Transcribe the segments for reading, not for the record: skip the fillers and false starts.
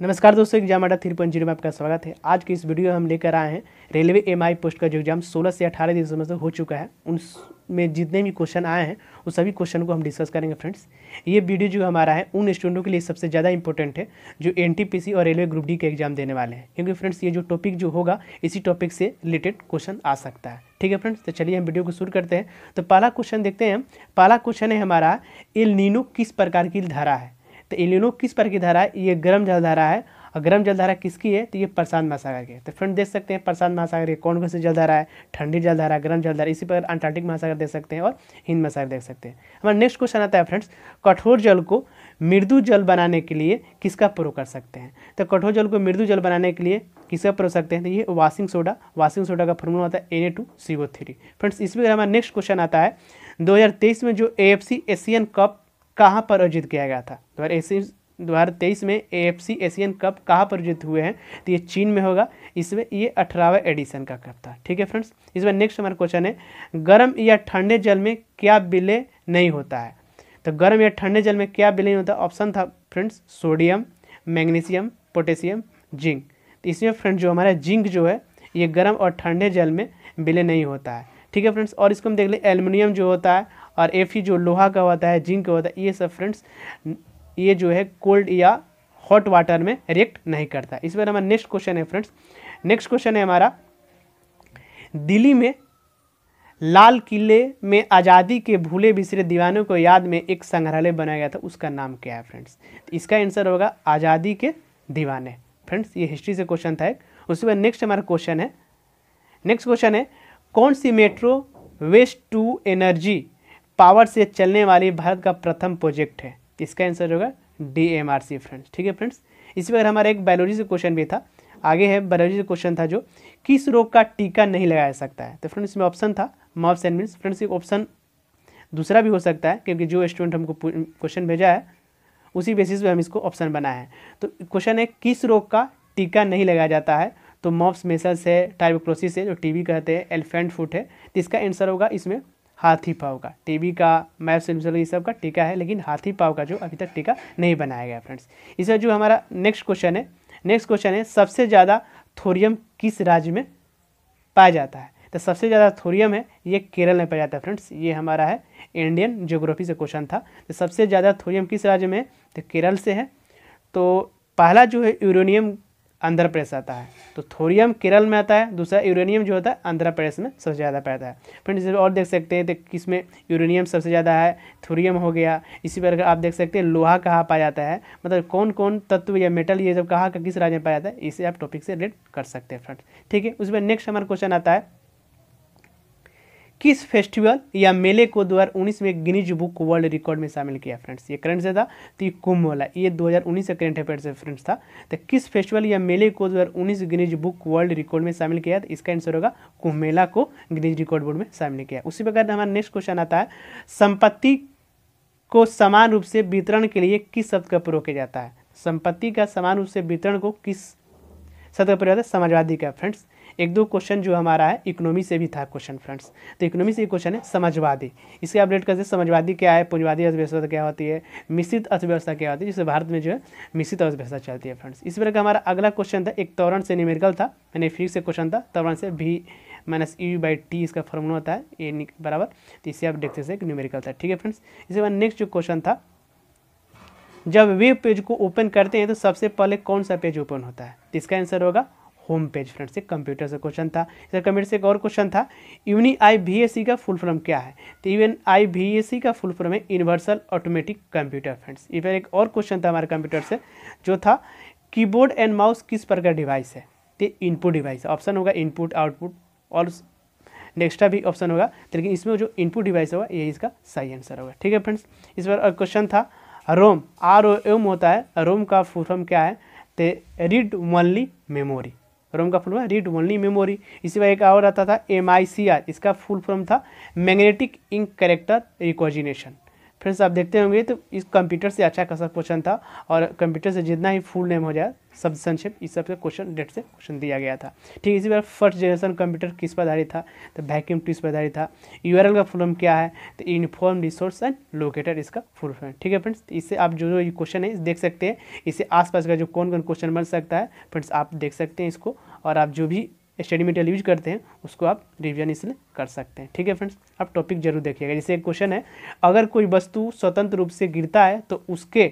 नमस्कार दोस्तों, एग्जाम अड्डा 3.0 में आपका स्वागत है। आज की इस वीडियो में हम लेकर आए हैं रेलवे एमआई पोस्ट का जो एग्जाम 16 से 18 दिसंबर से हो चुका है, उनमें जितने भी क्वेश्चन आए हैं उस सभी क्वेश्चन को हम डिस्कस करेंगे। फ्रेंड्स, ये वीडियो जो हमारा है उन स्टूडेंटों के लिए सबसे ज़्यादा इंपॉर्टेंट है जो एनटीपीसी और रेलवे ग्रुप डी के एग्जाम देने वाले हैं, क्योंकि फ्रेंड्स ये जो टॉपिक जो होगा इसी टॉपिक से रिलेटेड क्वेश्चन आ सकता है। ठीक है फ्रेंड्स, तो चलिए हम वीडियो को शुरू करते हैं। तो पहला क्वेश्चन देखते हैं। पहला क्वेश्चन है हमारा, एल नीनो किस प्रकार की धारा है? तो एल नीनो किस प्रकार की धारा है? ये गर्म जलधारा है। और गर्म जलधारा किसकी है? तो ये प्रशांत महासागर की है। तो फ्रेंड देख सकते हैं प्रशांत महासागर के कौन कौन सी जलधारा है, ठंडी जलधारा, गर्म जलधारा, इसी पर अंटार्कटिक महासागर देख सकते हैं और हिंद महासागर देख सकते हैं। हमारा नेक्स्ट क्वेश्चन आता है फ्रेंड्स, कठोर जल को मृदु जल बनाने के लिए किसका प्रयोग कर सकते हैं? तो कठोर जल को मृदु जल बनाने के लिए किसका प्रयोग सकते हैं? तो ये वाशिंग सोडा का फॉर्मूला होता है Na2CO3। फ्रेंड्स, इसमें हमारा नेक्स्ट क्वेश्चन आता है, 2023 में जो AFC एशियन कप कहाँ पर आयोजित किया गया था? 2023 में AFC एशियन कप कहाँ पर आयोजित हुए हैं? तो ये चीन में होगा। इसमें ये 18वां एडिशन का कप था। ठीक है फ्रेंड्स, इसमें नेक्स्ट हमारा क्वेश्चन है, गर्म या ठंडे जल में क्या विलय नहीं होता है? तो गर्म या ठंडे जल में क्या विलय नहीं होता? ऑप्शन था friends sodium, magnesium, potassium, zinc. तो इसमें फ्रेंड्स जो हमारा जिंक जो है ये गर्म और ठंडे जल में विलय नहीं होता है। ठीक है फ्रेंड्स, और इसको हम देख लें, एल्युमिनियम जो होता है और Fe जो लोहा का होता है, जिंक का होता है, ये सब फ्रेंड्स ये जो है कोल्ड या हॉट वाटर में रिएक्ट नहीं करता। इस बार हमारा नेक्स्ट क्वेश्चन है फ्रेंड्स, नेक्स्ट क्वेश्चन है हमारा, दिल्ली में लाल किले में आज़ादी के भूले बिसरे दीवानों को याद में एक संग्रहालय बनाया गया था, उसका नाम क्या है? फ्रेंड्स, तो इसका आंसर होगा आज़ादी के दीवाने। फ्रेंड्स, ये हिस्ट्री से क्वेश्चन था एक। उसके बाद नेक्स्ट हमारा क्वेश्चन है, नेक्स्ट क्वेश्चन है, कौन सी metro waste to energy power से चलने वाली भारत का प्रथम प्रोजेक्ट है? इसका आंसर होगा DMRC। फ्रेंड्स, ठीक है फ्रेंड्स, इसी पर हमारा एक बायोलॉजी से क्वेश्चन भी था। आगे है बायोलॉजी से क्वेश्चन था जो, किस रोग का टीका नहीं लगाया सकता है? तो फ्रेंड्स इसमें ऑप्शन था मॉब्स एंड मिल्स। फ्रेंड्स एक ऑप्शन दूसरा भी हो सकता है, क्योंकि जो स्टूडेंट हमको क्वेश्चन भेजा है उसी बेसिस पे हम इसको ऑप्शन बनाए हैं। तो क्वेश्चन है, किस रोग का टीका नहीं लगाया जाता है? तो मॉब्स, मेसल्स है, ट्यूबरकुलोसिस है, जो TB कहते हैं, एलिफेंट फुट है। तो इसका आंसर होगा इसमें हाथी पाँव का। TB का, मैप्स, ये सब का टीका है, लेकिन हाथी पाँव का जो अभी तक टीका नहीं बनाया गया। फ्रेंड्स, इसमें जो हमारा नेक्स्ट क्वेश्चन है, नेक्स्ट क्वेश्चन है, सबसे ज़्यादा थोरियम किस राज्य में पाया जाता है? तो सबसे ज़्यादा थोरियम है ये केरल में पाया जाता है। फ्रेंड्स, ये हमारा है इंडियन ज्योग्राफी से क्वेश्चन था। तो सबसे ज़्यादा थोरियम किस राज्य में है? तो केरल से है। तो पहला जो है यूरेनियम आंध्र प्रदेश आता है, तो थोरियम केरल में आता है। दूसरा यूरेनियम जो होता है आंध्र प्रदेश में सबसे ज़्यादा पाया जाता है। फ्रेंड्स, और देख सकते हैं तो किसमें यूरेनियम सबसे ज़्यादा है, थोरियम हो गया। इसी प्रकार आप देख सकते हैं लोहा कहाँ पाया जाता है, मतलब कौन कौन तत्व या मेटल ये सब कहाँ का किस राज्य में पाया जाता है, इसे आप टॉपिक से रिलेट कर सकते हैं। फ्रेंड्स, ठीक है, उसमें नेक्स्ट हमारा क्वेश्चन आता है, किस फेस्टिवल या मेले को 2019 में गिनीज बुक वर्ल्ड रिकॉर्ड में शामिल किया? फ्रेंड्स, ये करंट से था, तो ये कुंभ मेला, ये 2019 से करंट अफेयर से फ्रेंड्स था। तो किस फेस्टिवल या मेले को 2019 गिनीज बुक वर्ल्ड रिकॉर्ड में शामिल किया? तो इसका आंसर होगा कुंभ मेला को गिनीज रिकॉर्ड बोर्ड में शामिल किया। उसी प्रकार हमारा नेक्स्ट क्वेश्चन आता है, संपत्ति को समान रूप से वितरण के लिए किस शब्द का प्रयोग किया जाता है? संपत्ति का समान रूप से वितरण को किस शब्द का प्रयोग होता है? समाजवादी का। फ्रेंड्स, एक दो क्वेश्चन जो हमारा है इकोनॉमी से भी था क्वेश्चन। फ्रेंड्स, तो इकोनॉमी से क्वेश्चन है समाजवादी, इसके आप रेट करते हैं समाजवादी क्या है, पूंजीवादी अर्थव्यवस्था क्या होती है, मिश्रित अर्थव्यवस्था क्या होती है, जिससे भारत में जो है मिश्रित अर्थव्यवस्था चलती है। फ्रेंड्स, इस प्रकार का हमारा अगला क्वेश्चन था, एक त्वरण से न्यूमेरिकल था, मैंने फिजिक्स से क्वेश्चन था, त्वरण से V-U/T इसका फॉर्मूला होता है ए बराबर। तो इसे आप देखते हैं न्यूमेरिकल था। ठीक है फ्रेंड्स, इसके बाद नेक्स्ट जो क्वेश्चन था, जब वेब पेज को ओपन करते हैं तो सबसे पहले कौन सा पेज ओपन होता है? तो इसका आंसर होगा होम पेज। फ्रेंड्स, एक कंप्यूटर से क्वेश्चन था। इस कंप्यूटर से एक और क्वेश्चन था, UNIVAC का फुल फॉर्म क्या है? तो UNIVAC का फुल फॉर्म है यूनिवर्सल ऑटोमेटिक कंप्यूटर। फ्रेंड्स, इस पर एक और क्वेश्चन था हमारे कंप्यूटर से जो था, कीबोर्ड एंड माउस किस प्रकार डिवाइस है? तो इनपुट डिवाइस। ऑप्शन होगा इनपुट, आउटपुट और नेक्स्ट भी ऑप्शन होगा, लेकिन इसमें जो इनपुट डिवाइस होगा ये इसका सही आंसर होगा। ठीक है फ्रेंड्स, इस पर क्वेश्चन था, रोम, ROM होता है, रोम का फुल फॉर्म क्या है? तो रीड ओनली मेमोरी। रोम का full form read only memory. इसी बार एक और आता था MICR, इसका फुल फॉर्म था magnetic ink character recognition. Friends आप देखते होंगे तो इस कंप्यूटर से अच्छा खासा क्वेश्चन था, और कंप्यूटर से जितना ही फुल नेम हो जाए शब्द संक्षेप इस सब से क्वेश्चन डेट से क्वेश्चन दिया गया था। ठीक, इसी बार फर्स्ट जनरेशन कंप्यूटर किस पर आधारित था, तो वैक्यूम ट्यूब पर आधारित था। यूआरएल का फुल फॉर्म क्या है, तो यूनिफॉर्म रिसोर्स एंड लोकेटर इसका फुल फॉर्म। ठीक है फ्रेंड्स, इससे आप जो ये क्वेश्चन है देख सकते हैं, इससे आसपास का जो कौन कौन क्वेश्चन बन सकता है फ्रेंड्स आप देख सकते हैं इसको, और आप जो भी स्टडी मटेरियल यूज करते हैं उसको आप रिवीजन इसलिए कर सकते हैं। ठीक है फ्रेंड्स, आप टॉपिक जरूर देखिएगा। जैसे एक क्वेश्चन है, अगर कोई वस्तु स्वतंत्र रूप से गिरता है तो उसके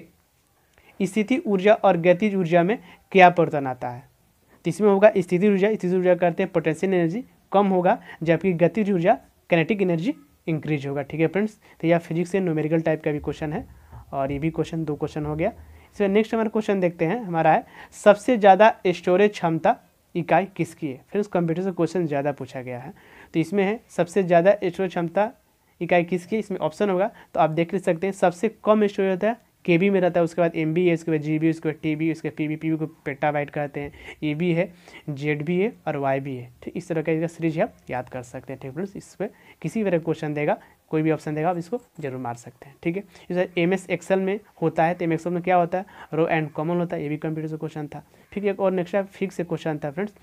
स्थिति ऊर्जा और गतिज ऊर्जा में क्या परिवर्तन आता है, तो इसमें होगा स्थिति ऊर्जा करते हैं पोटेंशियल एनर्जी कम होगा, जबकि गतिज ऊर्जा काइनेटिक एनर्जी इंक्रीज होगा। ठीक है फ्रेंड्स, तो यह फिजिक्स से न्यूमेरिकल टाइप का भी क्वेश्चन है, और ये भी क्वेश्चन 2 क्वेश्चन हो गया। इसमें नेक्स्ट हमारा क्वेश्चन देखते हैं, हमारा है सबसे ज़्यादा स्टोरेज क्षमता इकाई किसकी है। फ्रेंड्स कंप्यूटर से क्वेश्चन ज़्यादा पूछा गया है, तो इसमें है सबसे ज़्यादा स्टोरेज क्षमता इकाई किसकी है, इसमें ऑप्शन होगा तो आप देख सकते हैं। सबसे कम स्टोरेज होता है KB में रहता है, उसके बाद MB है, उसके बाद GB, उसके बाद TB, उसके बाद PB को पेटाबाइट कहते हैं, EB है, ZB है और YB है। ठीक, इस तरह का इसका सीरीज आप याद कर सकते हैं। ठीक फ्रेंड्स, इस पर किसी भी तरह क्वेश्चन देगा, कोई भी ऑप्शन देगा आप इसको जरूर मार सकते हैं। ठीक है, जैसे MS एक्सेल में होता है, तो MS एक्सेल में क्या होता है, रो एंड कॉमन होता है, ये भी कंप्यूटर से क्वेश्चन था। ठीक है, एक और नेक्स्ट फिक्स से क्वेश्चन था फ्रेंड्स,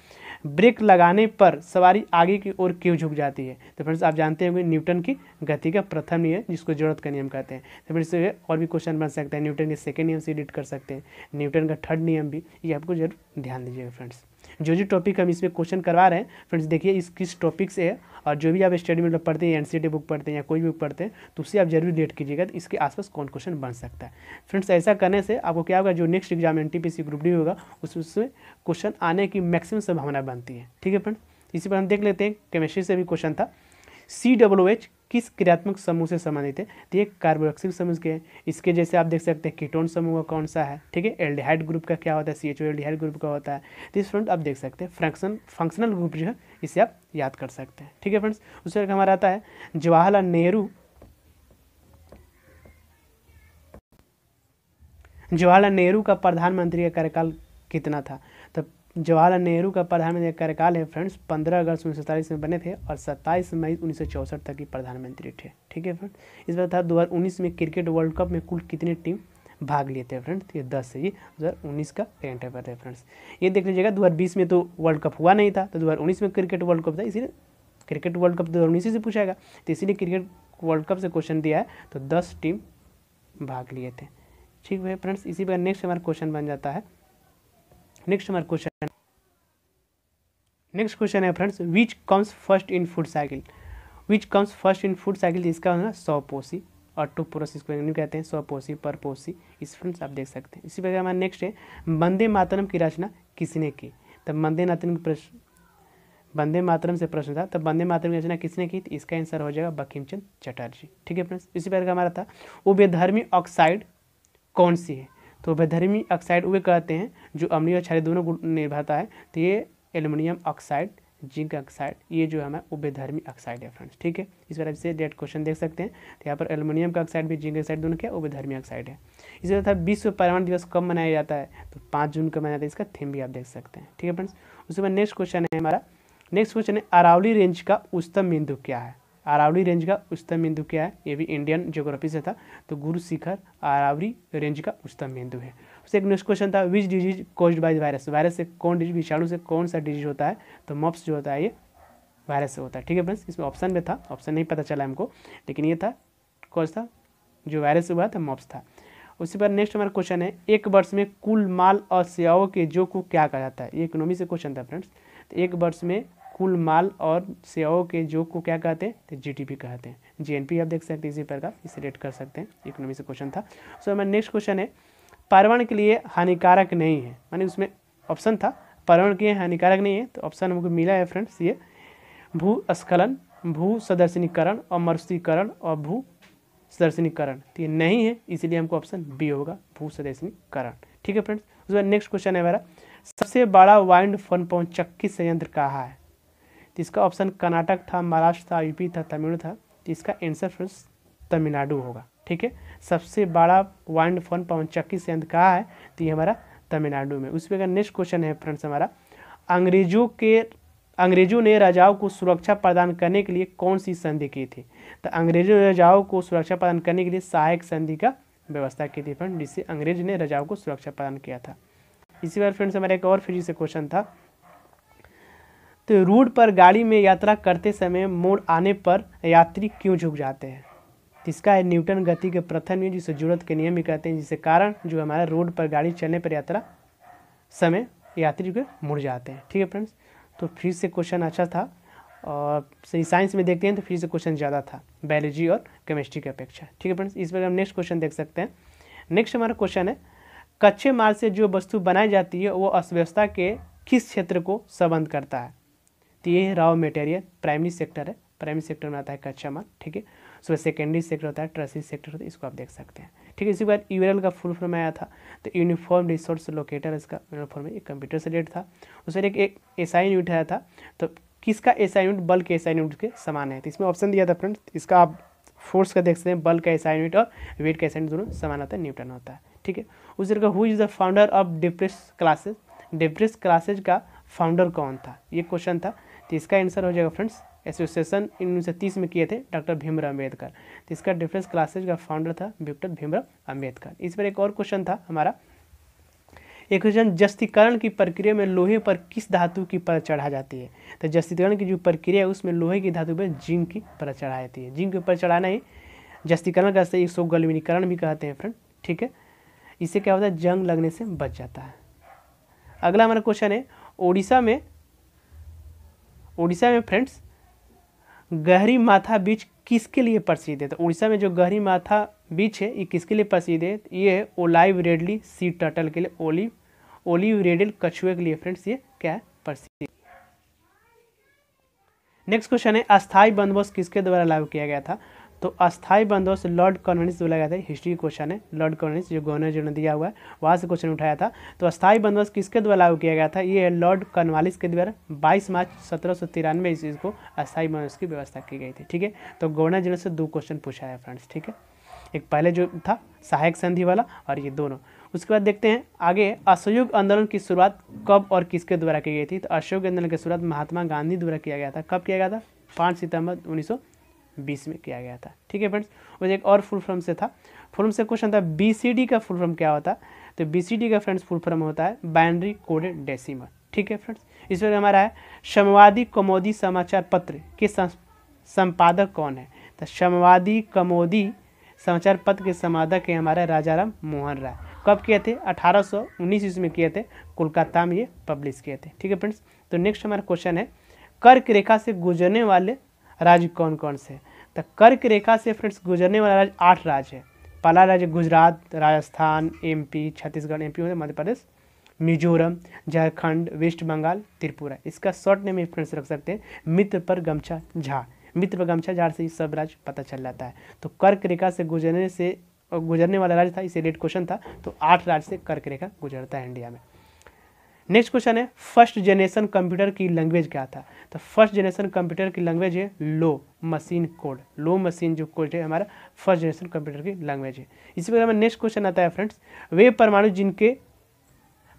ब्रेक लगाने पर सवारी आगे की ओर क्यों झुक जाती है, तो फ्रेंड्स आप जानते होंगे न्यूटन की गति का प्रथम नियम जिसको जरूरत का नियम कहते हैं। तो फ्रेंड्स और भी क्वेश्चन बन सकता है, न्यूटन के सेकेंड नियम से एडिट कर सकते हैं, न्यूटन का थर्ड नियम भी, ये आपको जरूर ध्यान दीजिएगा फ्रेंड्स। जो टॉपिक हम इसमें क्वेश्चन करवा रहे हैं फ्रेंड्स, देखिए इस किस टॉपिक से है, और जो भी आप स्टडी में पढ़ते हैं, NCERT बुक पढ़ते हैं या कोई भी बुक पढ़ते हैं, तो उससे आप जरूर रिलेट कीजिएगा, तो इसके आसपास कौन क्वेश्चन बन सकता है। फ्रेंड्स ऐसा करने से आपको क्या होगा, जो next exam NTPC group D होगा उसमें क्वेश्चन आने की मैक्सिमम संभावना बनती है। ठीक है फ्रेंड्स, इसी पर हम देख लेते हैं, केमिस्ट्री से भी क्वेश्चन था, COOH किस क्रियात्मक समूह से संबंधित है, तो ये कार्बोक्सिल समूह के हैं। इसके जैसे आप देख सकते हैं कीटोन समूह कौन सा है। ठीक है, एल्डिहाइड ग्रुप का क्या होता है, CHO एल्डिहाइड ग्रुप का होता है। तो इस फ्रेंड आप देख सकते हैं फंक्शनल ग्रुप जो है इसे आप याद कर सकते हैं। ठीक है फ्रेंड्स, उससे हमारा आता है जवाहरलाल नेहरू का प्रधानमंत्री का कार्यकाल कितना था, तो जवाहरलाल नेहरू का प्रधानमंत्री का कार्यकाल है फ्रेंड्स 15 अगस्त 1947 में बने थे और 27 मई 1964 तक की प्रधानमंत्री थे। ठीक है फ्रेंड्स, इस बार था 2019 में क्रिकेट वर्ल्ड कप में कुल कितनी टीम भाग लिए थे फ्रेंड्स, ये 10 है, ये 2019 का करंट अफेयर है फ्रेंड्स। ये देख लीजिएगा 2020 में तो वर्ल्ड कप हुआ नहीं था, तो 2019 में क्रिकेट वर्ल्ड कप था, इसीलिए क्रिकेट वर्ल्ड कप 2019 से पूछाएगा, तो इसीलिए क्रिकेट वर्ल्ड कप से क्वेश्चन दिया है, तो 10 टीम भाग लिए थे। ठीक है फ्रेंड्स, इसी पर नेक्स्ट हमारा क्वेश्चन बन जाता है। नेक्स्ट क्वेश्चन है friends, which comes first in food cycle, इसका होगा सौपोषी और टू पोरस, इसको इंग्लिश कहते हैं सौपोषी परपोषी, इस फ्रेंड्स आप देख सकते हैं। इसी प्रकार हमारा नेक्स्ट है वंदे मातरम की रचना किसने की, तब वंदे मातरम से प्रश्न था, तब वंदे मातरम की रचना किसने की, तो इसका आंसर हो जाएगा बंकिम चंद्र चटर्जी। ठीक है फ्रेंड्स, इसी प्रकार हमारा था उभयधर्मी ऑक्साइड कौन सी है, तो उभयधर्मी ऑक्साइड वे कहते हैं जो अम्लीय और क्षारीय दोनों गुण निभाता है, तो ये एल्युमिनियम ऑक्साइड, जिंक ऑक्साइड, ये जो है हमारा उभयधर्मी ऑक्साइड है फ्रेंड्स। ठीक है, इस तरह से डेट क्वेश्चन देख सकते हैं, तो यहाँ पर एल्युमिनियम का ऑक्साइड भी जिंक ऑक्साइड दोनों क्या उभयधर्मी ऑक्साइड है। इसी तरह था विश्व पर्यावरण दिवस कब मनाया जाता है, तो 5 जून को मनाया जाता है, इसका थीम भी आप देख सकते हैं। ठीक है फ्रेंड्स, उसके बाद नेक्स्ट क्वेश्चन है हमारा, अरावली रेंज का उच्चतम बिंदु क्या है, अरावली रेंज का उच्चतम बिंदु क्या है, ये भी इंडियन ज्योग्राफी से था, तो गुरु शिखर अरावली रेंज का उच्चतम बिंदु है। उससे एक नेक्स्ट क्वेश्चन था which disease caused by virus, virus से कौन डिजीज, विषाणु से कौन सा डिजीज होता है, तो मॉप्स जो होता है ये वायरस से होता है। ठीक है फ्रेंड्स, इसमें ऑप्शन में था, ऑप्शन नहीं पता चला हमको, लेकिन ये था कौन था जो वायरस से हुआ था, मॉप्स था। उसी पर नेक्स्ट हमारा क्वेश्चन है एक वर्ष में कुल माल और सेवाओं के जो को क्या कहा जाता है, ये इकोनॉमी से क्वेश्चन था फ्रेंड्स। तो एक वर्ष में कुल माल और सेवाओं के योग को क्या कहते हैं, तो GDP कहते हैं। GNP आप देख सकते हैं, इसी प्रकार इसे रेट कर सकते हैं, इकोनॉमी से क्वेश्चन था। सो हमारा नेक्स्ट क्वेश्चन है पर्यावरण के लिए हानिकारक नहीं है, माने उसमें ऑप्शन था पर्यावरण के लिए हानिकारक नहीं है, तो ऑप्शन हमको मिला है फ्रेंड्स ये भूस्खलन, भू सदर्शनीकरण और मरुस्थलीकरण और भू सदर्शनीकरण, तो ये नहीं है, इसलिए हमको ऑप्शन बी होगा भू सदर्शनीकरण। ठीक है फ्रेंड्स, उसके बाद नेक्स्ट क्वेश्चन है हमारा सबसे बड़ा वाइंड फन पवनचक्की संयंत्र कहाँ है, तो इसका ऑप्शन कर्नाटक था, महाराष्ट्र था, UP था, तमिलनाडु था, तो इसका आंसर फ्रेंड्स तमिलनाडु होगा। ठीक है, सबसे बड़ा वाइंड फन पवनचक्की संयंत्र कहाँ है, तो ये हमारा तमिलनाडु में। उस पर नेक्स्ट क्वेश्चन है फ्रेंड्स हमारा अंग्रेजों के अंग्रेजों ने राजाओं को सुरक्षा प्रदान करने के लिए कौन सी संधि की थी? तो अंग्रेजों ने राजाओं को सुरक्षा प्रदान करने के लिए सहायक संधि का व्यवस्था की थी फ्रेंड, जिससे अंग्रेज ने राजाओं को सुरक्षा प्रदान किया था। इसी बार फ्रेंड्स हमारा एक और फिर से क्वेश्चन था, तो रोड पर गाड़ी में यात्रा करते समय मोड़ आने पर यात्री क्यों झुक जाते हैं? इसका है न्यूटन गति के प्रथम नियम, जिसे जरूरत के नियम भी कहते हैं, जिससे कारण जो हमारा रोड पर गाड़ी चलने पर यात्रा समय यात्री जो मुड़ जाते हैं। ठीक है फ्रेंड्स, तो फिर से क्वेश्चन अच्छा था, और सही साइंस में देखते हैं तो फिर से क्वेश्चन ज़्यादा था बायोलॉजी और केमिस्ट्री की अपेक्षा। ठीक है फ्रेंड्स, इस पर हम नेक्स्ट क्वेश्चन देख सकते हैं। नेक्स्ट हमारा क्वेश्चन है, कच्चे माल से जो वस्तु बनाई जाती है वो अर्थव्यवस्था के किस क्षेत्र को संबंध करता है? तो ये रॉ मटेरियल प्राइमरी सेक्टर है, प्राइमरी सेक्टर में आता है कच्चा माल। ठीक है, उसमें सेकेंडरी सेक्टर होता है, टर्शियरी सेक्टर होता है, इसको आप देख सकते हैं। ठीक है, इसी बार यूआरएल का फुल फॉर्म आया था, तो यूनिफॉर्म रिसोर्स लोकेटर, इसका फॉर्म एक कंप्यूटर से रिलेटेड था। उसमें एक एसआई यूनिट आया था, तो किसका एसआई यूनिट बल के एसआई यूनिट के समान है? तो इसमें ऑप्शन दिया था फ्रेंड्स, इसका आप फोर्स का देख सकते हैं, बल का एसआई यूनिट और वेट का एसआई यूनिट दोनों समान होता है, न्यूटन होता है। ठीक है, उस तरह का who is the founder of depress classes, depress classes का फाउंडर कौन था? ये क्वेश्चन था, तो इसका आंसर हो जाएगा फ्रेंड्स, एसोसिएशन 1930 में किए थे डॉक्टर भीमराव अम्बेडकर। तो इसका डिफरेंस क्लासेज का फाउंडर था डॉक्टर भीमराव अम्बेडकर। इस पर एक और क्वेश्चन था हमारा, एक क्वेश्चन, जस्तीकरण की प्रक्रिया में लोहे पर किस धातु की परत चढ़ा जाती है? तो जस्तीकरण की जो प्रक्रिया है उसमें लोहे की धातु पर जिंक की परत चढ़ाई जाती है। जिंक के ऊपर चढ़ाना ही जस्तीकरण का सही गलवीनीकरण भी कहते हैं फ्रेंड। ठीक है, इससे क्या होता है, जंग लगने से बच जाता है। अगला हमारा क्वेश्चन है, उड़ीसा में फ्रेंड्स गहरी माथा बीच किसके लिए प्रसिद्ध है? तो उड़ीसा में जो गहरी माथा बीच है ये किसके लिए प्रसिद्ध है? ये है ओलाइव रेडली सी टर्टल के लिए, ओलिव रेडल कछुए के लिए फ्रेंड्स ये क्या है, प्रसिद्ध। नेक्स्ट क्वेश्चन है, अस्थायी बंदोबस्त किसके द्वारा लागू किया गया था? तो अस्थायी बंदोबस्त लॉर्ड कॉर्नवालिस द्वारा गया था। हिस्ट्री क्वेश्चन है, लॉर्ड कॉर्नवालिस जो गवर्नर जनरल दिया हुआ है वहाँ से क्वेश्चन उठाया था। तो अस्थायी बंदोबस्त किसके द्वारा लागू किया गया था? ये है लॉर्ड कॉर्नवालिस के द्वारा 22 मार्च 1793 ईस्वी को अस्थायी बंदोबस्त की व्यवस्था की गई थी। ठीक है, तो गवर्नर जनरल से 2 क्वेश्चन पूछा है फ्रेंड्स। ठीक है, एक पहले जो था सहायक संधि वाला और ये दोनों। उसके बाद देखते हैं आगे, असहयोग आंदोलन की शुरुआत कब और किसके द्वारा की गई थी? तो असहयोग आंदोलन की शुरुआत महात्मा गांधी द्वारा किया गया था। कब किया गया था? 5 सितंबर 1920 में किया गया था। ठीक है फ्रेंड्स, और एक और फुल फॉर्म से था, फुल फॉर्म से क्वेश्चन था, बीसीडी का फुल फॉर्म क्या होता है? तो बीसीडी का फ्रेंड्स फुल फॉर्म होता है बाइनरी कोडेड डेसिमल। ठीक है फ्रेंड्स, इस पर हमारा है साम्यवादी कौमुदी समाचार पत्र के संपादक कौन है? तो साम्यवादी कौमुदी समाचार पत्र के संपादक है हमारा राजाराम मोहन राय। कब किए थे? 1819 ईस्वी में किए थे, कोलकाता में ये पब्लिश किए थे। ठीक है फ्रेंड्स, तो नेक्स्ट हमारा क्वेश्चन है, कर्क रेखा से गुजरने वाले राज्य कौन कौन से? तो कर्क रेखा से फ्रेंड्स गुजरने वाला राज्य 8 राज्य है। पहला राज्य गुजरात, राजस्थान, एमपी, छत्तीसगढ़, एमपी होते मध्य प्रदेश, मिजोरम, झारखंड, वेस्ट बंगाल, त्रिपुरा। इसका शॉर्ट नेम में फ्रेंड्स रख सकते हैं मित्र पर गमछा झाड़, मित्र पर गमछा झाड़ से ये सब राज्य पता चल जाता है। तो कर्क रेखा से गुजरने वाला राज्य था, इसे रेट क्वेश्चन था, तो 8 राज्य से कर्क रेखा गुजरता है इंडिया में। नेक्स्ट क्वेश्चन है, फर्स्ट जनरेशन कंप्यूटर की लैंग्वेज क्या था? तो फर्स्ट जनरेशन कंप्यूटर की लैंग्वेज है लो मशीन कोड। लो मशीन जो कोड है हमारा फर्स्ट जनरेशन कंप्यूटर की लैंग्वेज है। इसी पर हमें नेक्स्ट क्वेश्चन आता है फ्रेंड्स, वे परमाणु जिनके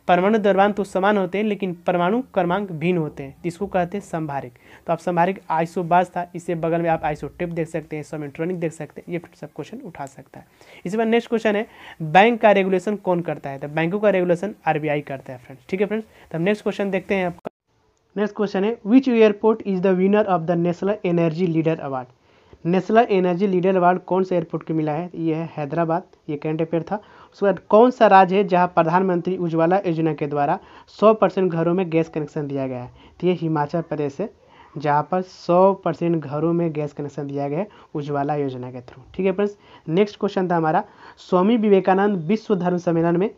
परमाणु द्रव्यमान तो समान होते हैं लेकिन परमाणु क्रमांक भिन्न होते हैं, इसको कहते हैं संभारिक। तो आप संभारिक आइसोबाज था, इससे बगल में आप आइसोटेप देख सकते हैं, समेट्रॉनिक देख सकते हैं, ये सब क्वेश्चन उठा सकता है। इसी बार नेक्स्ट क्वेश्चन है, बैंक का रेगुलेशन कौन करता है? तो बैंकों का रेगुलेशन आरबीआई करता है फ्रेंड्स। ठीक है फ्रेंड्स, तो हम नेक्स्ट क्वेश्चन देखते हैं आपका। नेक्स्ट क्वेश्चन है, which airport is the winner of the national energy leader award? National energy leader award कौन से एयरपोर्ट को मिला है? ये है हैदराबाद, ये करंट अफेयर था। उसके बाद कौन सा राज्य है जहां प्रधानमंत्री उज्ज्वला योजना के द्वारा 100% घरों में गैस कनेक्शन दिया गया है? तो ये हिमाचल प्रदेश है, जहां पर 100% घरों में गैस कनेक्शन दिया गया है उज्ज्वला योजना के थ्रू। ठीक है फ्रेंड्स, नेक्स्ट क्वेश्चन था हमारा, स्वामी विवेकानंद विश्व धर्म सम्मेलन में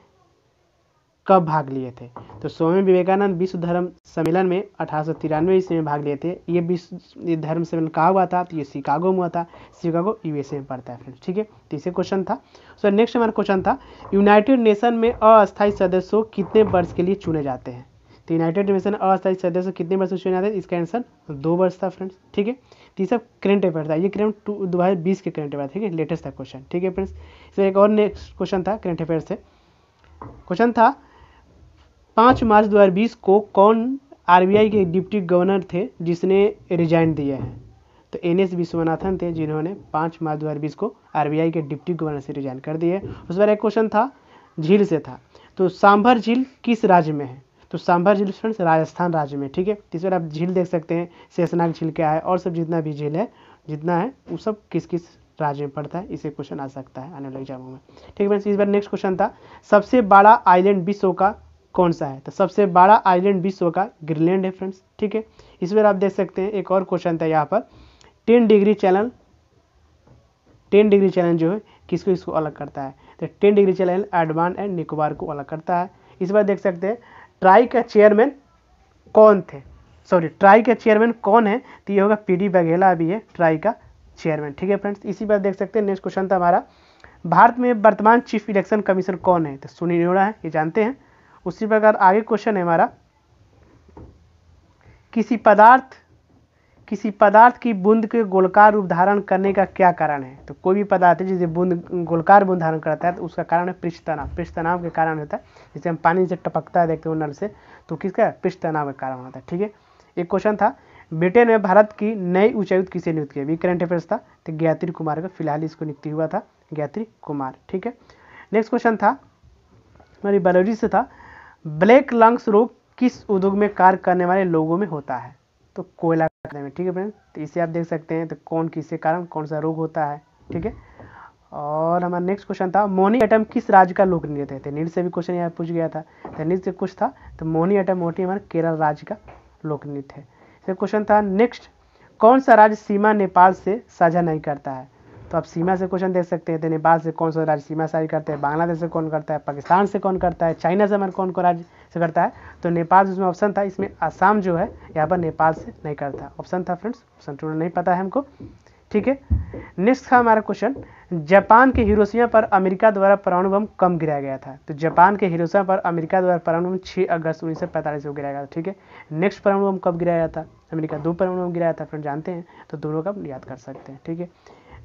कब भाग लिए थे? तो स्वामी विवेकानंद विश्व धर्म सम्मेलन में 1893 ईस्वी में भाग लिए थे। ये धर्म सम्मेलन कहाँ हुआ था? तो ये शिकागो में हुआ था, शिकागो यूएसए में पड़ता है फ्रेंड्स। ठीक है, तीसरे क्वेश्चन था। सो नेक्स्ट हमारा क्वेश्चन था, यूनाइटेड नेशन में अस्थायी सदस्यों कितने वर्ष के लिए चुने जाते हैं? तो यूनाइटेड नेशन अस्थायी सदस्य कितने वर्ष चुने जाते हैं? इसका आंसर 2 वर्ष था फ्रेंड्स। ठीक है, तीसरा करंट अफेयर था, ये करंट 2020 के करंट अफेयर। ठीक है, लेटेस्ट था क्वेश्चन। ठीक है फ्रेंड्स, इसमें एक और नेक्स्ट क्वेश्चन था करंट अफेयर से, क्वेश्चन था 5 मार्च 2020 को कौन आरबीआई के डिप्टी गवर्नर थे जिसने रिजाइन दिया है? तो एनएस विश्वनाथन थे जिन्होंने 5 मार्च 2020 को आरबीआई के डिप्टी गवर्नर से रिजाइन कर दिए। उस बार एक क्वेश्चन था झील से था, तो सांभर झील किस राज्य में है? तो सांभर झील फ्रेंड्स राजस्थान राज्य में, ठीक है। इस बार आप झील देख सकते हैं, शेषनाग झील क्या है और सब जितना भी झील है जितना है वो सब किस किस राज्य में पड़ता है, इसे क्वेश्चन आ सकता है आने वाले एग्जामों में, ठीक है फ्रेंड्स। इस बार नेक्स्ट क्वेश्चन था सबसे बड़ा आइलैंड विश्व का कौन सा है? तो सबसे बड़ा आइलैंड विश्व का ग्रीनलैंड है फ्रेंड्स, ठीक है। इस बार आप देख सकते हैं एक और क्वेश्चन था यहाँ पर 10 डिग्री चैनल जो है किसको इसको अलग करता है? तो 10 degree channel Andaman and Nicobar को अलग करता है। इस बार देख सकते हैं ट्राई का चेयरमैन कौन थे, ट्राई का चेयरमैन कौन है? तो ये होगा पीडी बघेला भी है ट्राई का चेयरमैन, ठीक है फ्रेंड्स। इसी बार देख सकते हैं नेक्स्ट क्वेश्चन था हमारा भारत में वर्तमान चीफ इलेक्शन कमीशन कौन है? तो सुनील अरोड़ा है, ये जानते हैं। उसी प्रकार आगे क्वेश्चन है हमारा किसी पदार्थ की बूंद के गोलकार रूप धारण करने का क्या कारण है? तो कोई भी पदार्थ है जिसे गोलकार बूंद धारण करता है तो उसका कारण है पृष्ठ तनाव के कारण होता है। जैसे हम पानी से टपकता है देखते हो नल से, तो किसका? पृष्ठ तनाव के कारण होता है, ठीक है। एक क्वेश्चन था ब्रिटेन में भारत की नई उच्चायुक्त किसे नियुक्त किया? भी करंट अफेयर्स था, तो गायत्री कुमार का फिलहाल इसको नियुक्ति हुआ था, गायत्री कुमार, ठीक है। नेक्स्ट क्वेश्चन था हमारी बायोलॉजी से था ब्लैक लंग्स रोग किस उद्योग में कार्य करने वाले लोगों में होता है? तो कोयला में, ठीक है फ्रेंड। तो इसे आप देख सकते हैं, तो कौन किसके कारण कौन सा रोग होता है, ठीक है। और हमारा नेक्स्ट क्वेश्चन था मोहिनीअट्टम किस राज्य का लोक नृत्य है? तो नील से भी क्वेश्चन यहाँ पूछ गया था, तो नील से कुछ था, तो मोहिनीअट्टम हमारे केरल राज्य का लोक नृत्य है। फिर क्वेश्चन था नेक्स्ट कौन सा राज्य सीमा नेपाल से साझा नहीं करता है? तो आप सीमा से क्वेश्चन देख सकते हैं, तो नेपाल से कौन सा राज्य सीमा साझा करते हैं, बांग्लादेश से कौन करता है, पाकिस्तान से कौन करता है, चाइना से हमारे कौन राज्य से करता है? तो नेपाल से उसमें ऑप्शन था, इसमें आसाम जो है यहाँ पर नेपाल से नहीं करता, ऑप्शन था फ्रेंड्स, ऑप्शन टू नहीं पता है हमको, ठीक है। नेक्स्ट था हमारा क्वेश्चन जापान के हिरोशिमा पर अमेरिका द्वारा परमाणु बम कब गिराया गया था? तो जापान के हिरोशिमा पर अमेरिका द्वारा परमाणु बम 6 अगस्त 1945 को गिराया गया था, ठीक है। नेक्स्ट परमाणु बम कब गिराया था? अमेरिका 2 परमाणु बम गिराया था फ्रेंड, जानते हैं, तो दोनों का याद कर सकते हैं, ठीक है।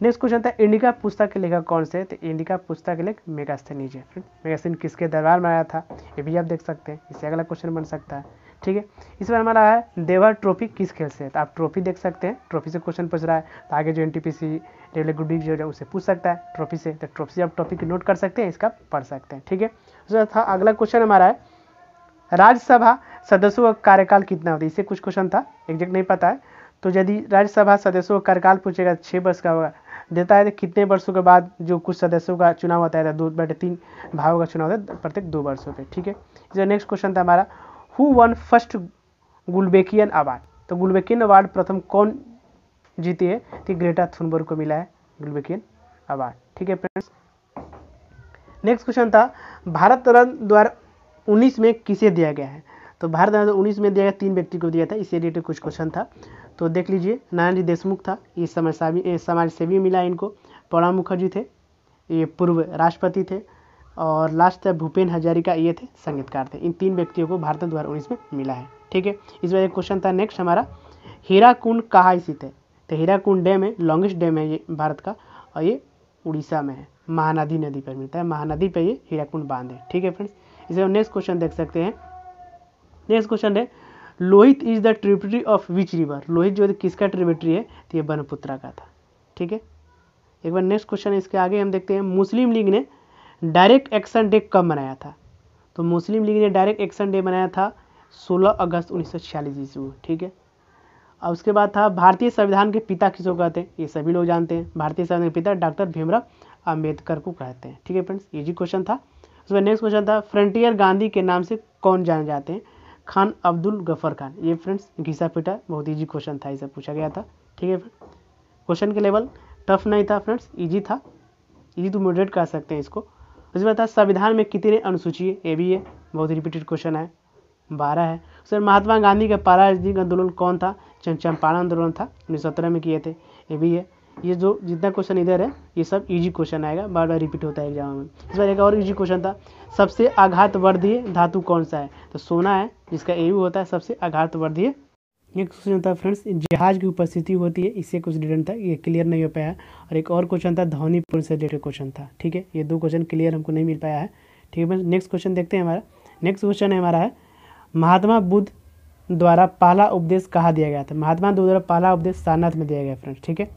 नेक्स्ट क्वेश्चन था इंडिका पुस्तक के लेखक कौन से? तो इंडिका पुस्तक के लेखक मेगास्थनीज है फ्रेंड। मेगास्थनीज किसके दरबार में आया था? ये भी आप देख सकते हैं, इससे अगला क्वेश्चन बन सकता है, ठीक है। इस बार हमारा है देवर ट्रॉफी किस खेल से है? तो आप ट्रॉफी देख सकते हैं, ट्रॉफी से क्वेश्चन पूछ रहा है, तो आगे जो एनटीपीसी रेलवे ग्रुप डी जो है उससे पूछ सकता है ट्रॉफी से, तो ट्रॉफी से आप टॉपिक नोट कर सकते हैं, इसका पढ़ सकते हैं, ठीक है। उसका था अगला क्वेश्चन हमारा है राज्यसभा सदस्यों का कार्यकाल कितना होता है? इससे कुछ क्वेश्चन था, एग्जैक्ट नहीं पता है, तो यदि राज्यसभा सदस्यों का कार्यकाल पूछेगा 6 वर्ष का होगा, देता है तो कितने वर्षों के बाद जो कुछ सदस्यों का चुनाव होता है, 2/3 भागों का चुनाव होता है प्रत्येक 2 वर्षों पे, ठीक है। इसका नेक्स्ट क्वेश्चन था हमारा हु वन फर्स्ट गुलबेकियन अवार्ड? तो गुलबेकियन अवार्ड प्रथम कौन जीती है? तो ग्रेटा थुनबर्ग को मिला है गुलबेकियन अवार्ड, ठीक है फ्रेंड्स। नेक्स्ट क्वेश्चन था भारत रत्न 2019 में किसे दिया गया है? तो भारत रत्न 2019 में दिया गया 3 व्यक्ति को दिया था, इससे रिलेटेड कुछ क्वेश्चन था, तो देख लीजिए। नानाजी देशमुख था, ये समाज सेवी मिला इनको। प्रणब मुखर्जी थे, ये पूर्व राष्ट्रपति थे, और लास्ट था भूपेन हजारिका, ये थे संगीतकार थे। इन 3 व्यक्तियों को भारत रत्न 2019 में मिला है, ठीक है। इस बार एक क्वेश्चन था नेक्स्ट हमारा हीराकुंड कहाँ स्थित है? तो हीराकुंड डैम है, लॉन्गेस्ट डैम है ये भारत का, और ये उड़ीसा में है, महानदी नदी पर मिलता है, महानदी पर ये हीराकुंड बांध है, ठीक है फ्रेंड्स। इसे नेक्स्ट क्वेश्चन देख सकते हैं। नेक्स्ट क्वेश्चन है Lohit is the tributary of which river? Lohit जो है किसका ट्रिब्यूटरी है? तो ये ब्रह्मपुत्र का था, ठीक है। एक बार नेक्स्ट क्वेश्चन इसके आगे हम देखते हैं मुस्लिम लीग ने डायरेक्ट एक्शन डे कब मनाया था? तो मुस्लिम लीग ने डायरेक्ट एक्शन डे मनाया था 16 अगस्त 1946 ईस्वी, ठीक है। और उसके बाद था भारतीय संविधान के पिता किसको कहते हैं? ये सभी लोग जानते हैं, भारतीय संविधान के पिता डॉक्टर भीमराव अम्बेडकर को कहते हैं, ठीक है फ्रेंड्स, इजी क्वेश्चन था। उसके बाद नेक्स्ट क्वेश्चन था फ्रंटियर गांधी के नाम से कौन जाने जाते हैं? खान अब्दुल गफर खान। ये फ्रेंड्स घिसा पिटा बहुत इजी क्वेश्चन था, इसे पूछा गया था, ठीक है। क्वेश्चन के लेवल टफ नहीं था फ्रेंड्स, इजी था, इजी टू मॉडरेट कह सकते हैं इसको। उसके बाद था संविधान में कितने अनुसूची है? ये भी है, बहुत रिपीटेड क्वेश्चन है, 12 है। सर महात्मा गांधी का पहला राजनीतिक आंदोलन कौन था? चंपारण आंदोलन था, 1917 में किए थे, ये भी है। ये जो जितना क्वेश्चन इधर है ये सब इजी क्वेश्चन आएगा, बार बार रिपीट होता है एग्जाम में। इस बार एक और इजी क्वेश्चन था सबसे आघातवर्धीय धातु कौन सा है? तो सोना है, जिसका एयू होता है सबसे आघातवर्धीय। नेक्स्ट क्वेश्चन था फ्रेंड्स जहाज की उपस्थिति होती है, इससे कुछ डिटेल था, ये क्लियर नहीं हो पाया है। और एक और क्वेश्चन था ध्वनिपुर से रिलेटेड क्वेश्चन था, ठीक है। ये 2 क्वेश्चन क्लियर हमको नहीं मिल पाया है, ठीक है। नेक्स्ट क्वेश्चन देखते हैं हमारा। नेक्स्ट क्वेश्चन है हमारा है महात्मा बुद्ध द्वारा पहला उपदेश कहाँ दिया गया था? महात्मा गांधी द्वारा पहला उपदेश सारनाथ में दिया गया फ्रेंड्स, ठीक है।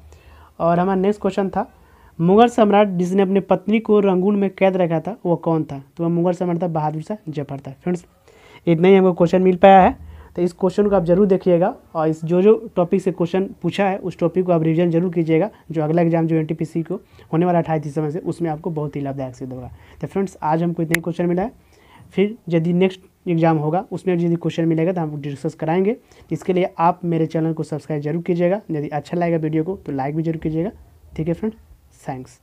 और हमारा नेक्स्ट क्वेश्चन था, मुगल सम्राट जिसने अपनी पत्नी को रंगून में कैद रखा था वो कौन था? तो वह मुगल सम्राट था बहादुर शाह जफर था। फ्रेंड्स इतना ही हमको क्वेश्चन मिल पाया है, तो इस क्वेश्चन को आप जरूर देखिएगा और इस जो टॉपिक से क्वेश्चन पूछा है उस टॉपिक को आप रिवीजन जरूर कीजिएगा। जो अगला एग्जाम जो एनटीपीसी को होने वाला 28 दिसंबर से, उसमें आपको बहुत ही लाभदायक सिद्ध होगा। तो फ्रेंड्स आज हमको इतना ही क्वेश्चन मिला है, फिर यदि नेक्स्ट एग्जाम होगा उसमें यदि क्वेश्चन मिलेगा तो हम डिस्कस कराएंगे। इसके लिए आप मेरे चैनल को सब्सक्राइब जरूर कीजिएगा। यदि अच्छा लगेगा वीडियो को तो लाइक भी जरूर कीजिएगा। ठीक है फ्रेंड्स, थैंक्स।